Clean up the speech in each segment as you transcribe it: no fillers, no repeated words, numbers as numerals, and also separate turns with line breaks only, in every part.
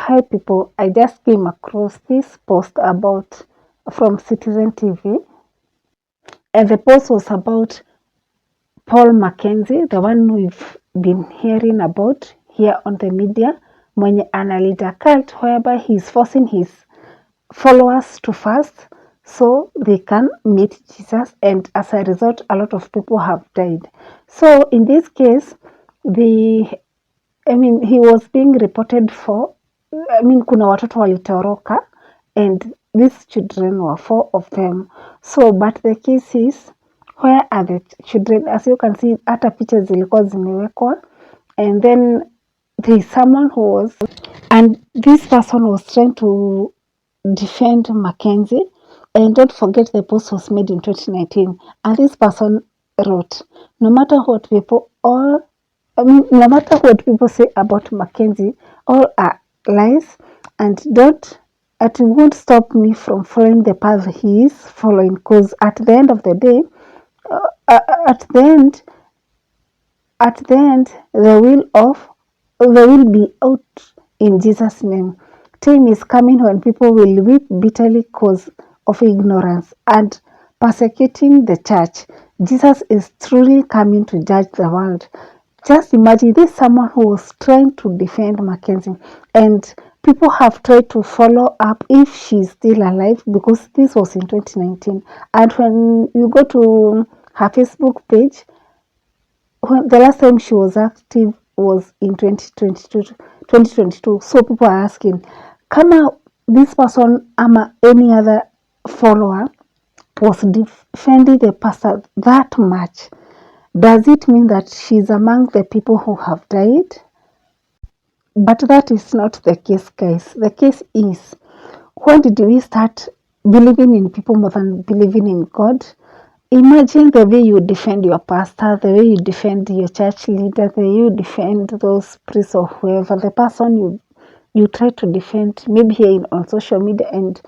Hi people, I just came across this post from Citizen TV, and the post was about Paul McKenzie, the one we've been hearing about here on the media, mwenye analid a cult whereby he's forcing his followers to fast so they can meet Jesus, and as a result a lot of people have died. So in this case, he was being reported for, kuna watoto walitoroka and these children were 4 of them. So but the case is, where are the children? As you can see, hata picha zilikuwa zimewekwa, and then there is someone who was, and this person was trying to defend Mackenzie. And don't forget, the post was made in 2019, and this person wrote, no matter what people say about Mackenzie, all are lies, and it won't stop me from following the path he is following, because at the end of the day, at the end, the will be out in Jesus' name. Time is coming when people will weep bitterly because of ignorance and persecuting the church. Jesus is truly coming to judge the world. Just imagine, this someone who was trying to defend Mackenzie, and people have tried to follow up if she's still alive, because this was in 2019. And when you go to her Facebook page, the last time she was active was in 2022. So people are asking, kama this person ama any other follower was defending the pastor that much, does it mean that she's among the people who have died? But that is not the case, guys. The case is, when did we start believing in people more than believing in God? Imagine the way you defend your pastor, the way you defend your church leader, the way you defend those priests or whoever, the person you try to defend, maybe here on social media. And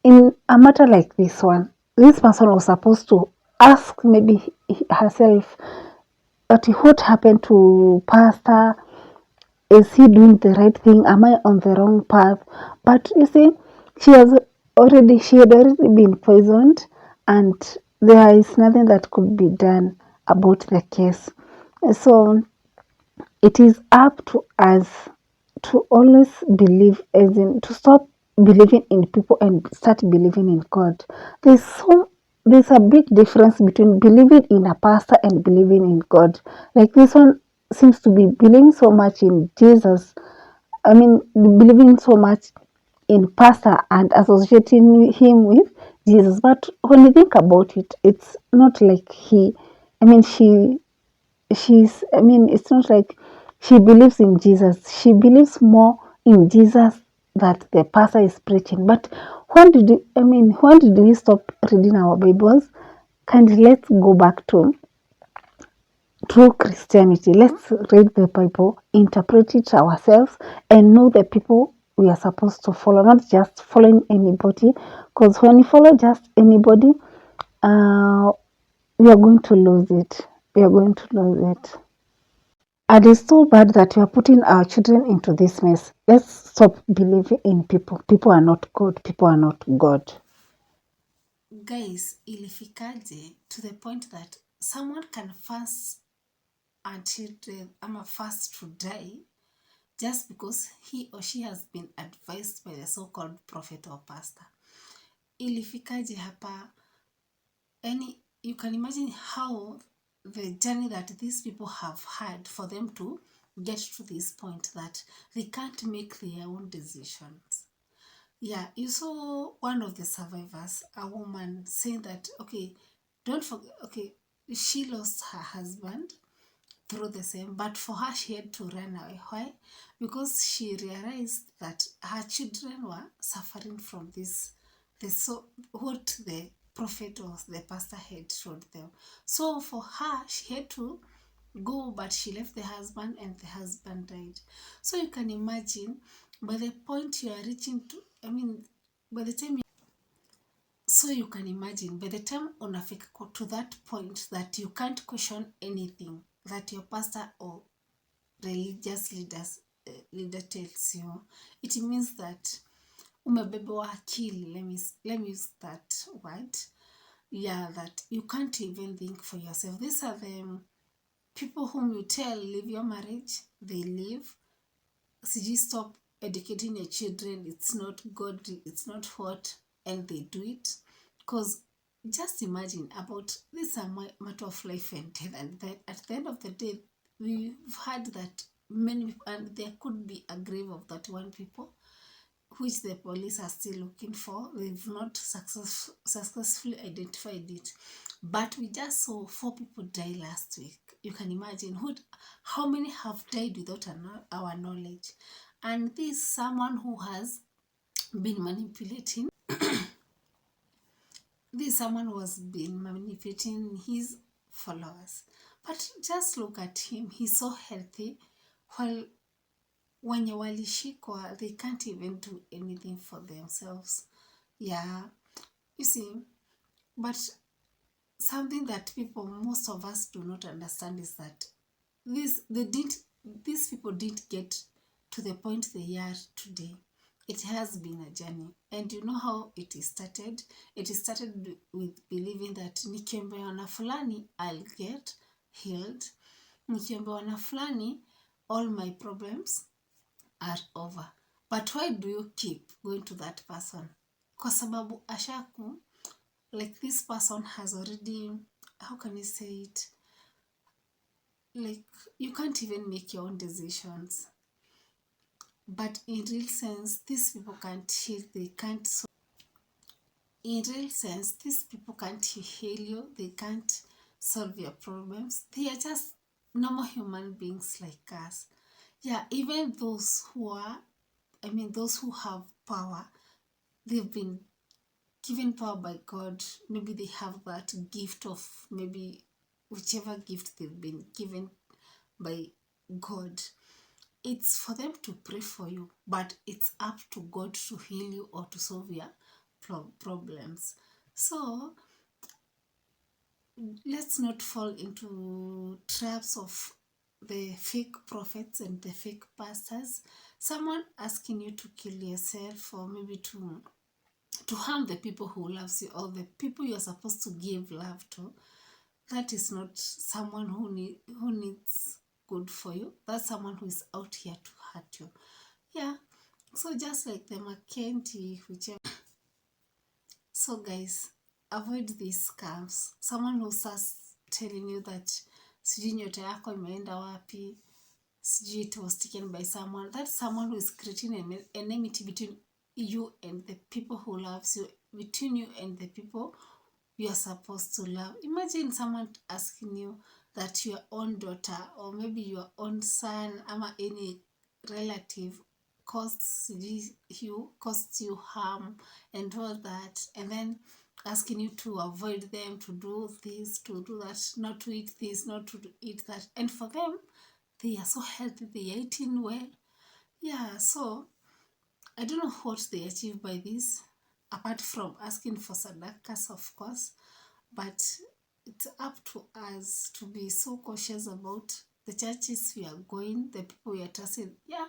in a matter like this one, this person was supposed to ask maybe herself, but what happened to pastor? Is he doing the right thing? Am I on the wrong path? But you see, she had already been poisoned, and there is nothing that could be done about the case. So it is up to us to always believe, as in to stop believing in people and start believing in God. There's a big difference between believing in a pastor and believing in God. Like this one seems to be believing so much in Jesus. Believing so much in pastor and associating him with Jesus. But when you think about it, it's not like it's not like she believes in Jesus. She believes more in Jesus that the pastor is preaching. But when did we stop reading our Bibles? Kindly, let's go back to true Christianity. Let's read the Bible, interpret it ourselves, and know the people we are supposed to follow, not just following anybody. Because when you follow just anybody, we are going to lose it. We are going to lose it. And it's so bad that we are putting our children into this mess. Let's stop believing in people. People are not God. People are not God.
Guys, ilifikaje to the point that someone can fast until fast to die just because he or she has been advised by the so-called prophet or pastor? Ilifikaje hapa? You can imagine how the journey that these people have had for them to get to this point that they can't make their own decisions. Yeah, you saw one of the survivors, a woman, saying that, don't forget, she lost her husband through the same, but for her, she had to run away. Why? Because she realized that her children were suffering from what the prophet or the pastor had told them. So for her, she had to go, but she left the husband and the husband died. So you can imagine, by the point you are reaching to, by the time so you can imagine, by the time unafika to that point that you can't question anything that your pastor or religious leaders leader tells you, it means that umebebewa akili. Let me use that word. Yeah, that you can't even think for yourself. These are the people whom you tell leave your marriage, they leave. CG, stop educating your children, it's not good, it's not what, and they do it. Because just imagine about this a matter of life and death, and that at the end of the day, we've heard that many, and there could be a grave of that one people which the police are still looking for. They've not successfully identified it. But we just saw 4 people die last week. You can imagine how many have died without our knowledge. And this is someone who has been manipulating. This someone who has been manipulating his followers. But just look at him. He's so healthy. While wenye walishikwa, they can't even do anything for themselves. Yeah, you see, but something that most of us do not understand is that these people didn't get to the point they are today. It has been a journey, and you know how it started. It started with believing that nikiombewa na fulani I'll get healed, nikiombewa na fulani all my problems are over. But why do you keep going to that person? Kwa sababu ashaku, like this person has already, how can you say it, like you can't even make your own decisions. But in real sense, these people can't heal, they can't. In real sense, these people can't heal you, they can't solve your problems. They are just normal human beings like us. Yeah, even those who have power, they've been given power by God. Maybe they have that gift of, maybe whichever gift they've been given by God. It's for them to pray for you, but it's up to God to heal you or to solve your problems. So let's not fall into traps of the fake prophets and the fake pastors. Someone asking you to kill yourself, or maybe to harm the people who loves you, or the people you're supposed to give love to. That is not someone who needs good for you. That's someone who is out here to hurt you. Yeah, so just like the McKenzie, whichever. So guys, avoid these scams. Someone who starts telling you that sijui nyota yako imeenda wapi, sijui it was taken by someone. That's someone who is creating an enmity between you and the people who loves you, between you and the people you are supposed to love. Imagine someone asking you that your own daughter, or maybe your own son, or any relative costs you harm and all that, and then asking you to avoid them, to do this, to do that, not to eat this, not to eat that. And for them, they are so healthy, they are eating well. Yeah, so I don't know what they achieve by this, apart from asking for sadakas, of course. But it's up to us to be so cautious about the churches we are going, the people we are trusting. Yeah,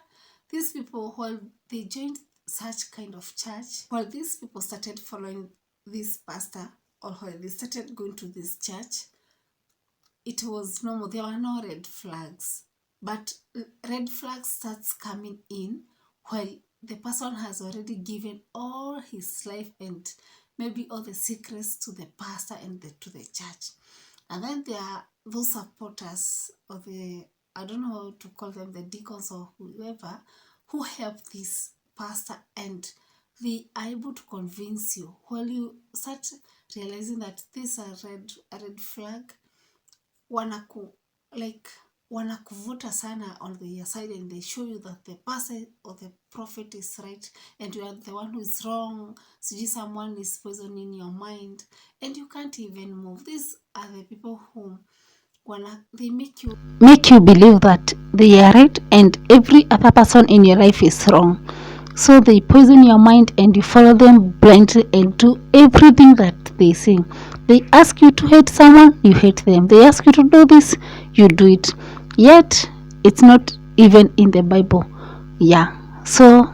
these people, while they joined such kind of church, while these people started following this pastor, or while they started going to this church, it was normal. There were no red flags. But red flags starts coming in while the person has already given all his life and maybe all the secrets to the pastor and to the church. And then there are those supporters, or I don't know how to call them, the deacons or whoever, who help this pastor, and they are able to convince you. While you start realizing that this is a red flag, wanakuvuta sana on their side, and they show you that the pastor or the prophet is right and you are the one who is wrong. Someone is poisoning your mind and you can't even move. These are the people who they make you believe that they are right and every other person in your life is wrong. So they poison your mind and you follow them blindly and do everything that they say. They ask you to hate someone, you hate them. They ask you to do this, you do it. Yet, it's not even in the Bible.
Yeah, so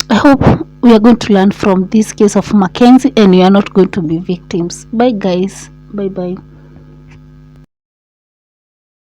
I hope we are going to learn from this case of Mackenzie and we are not going to be victims. Bye guys. Bye bye.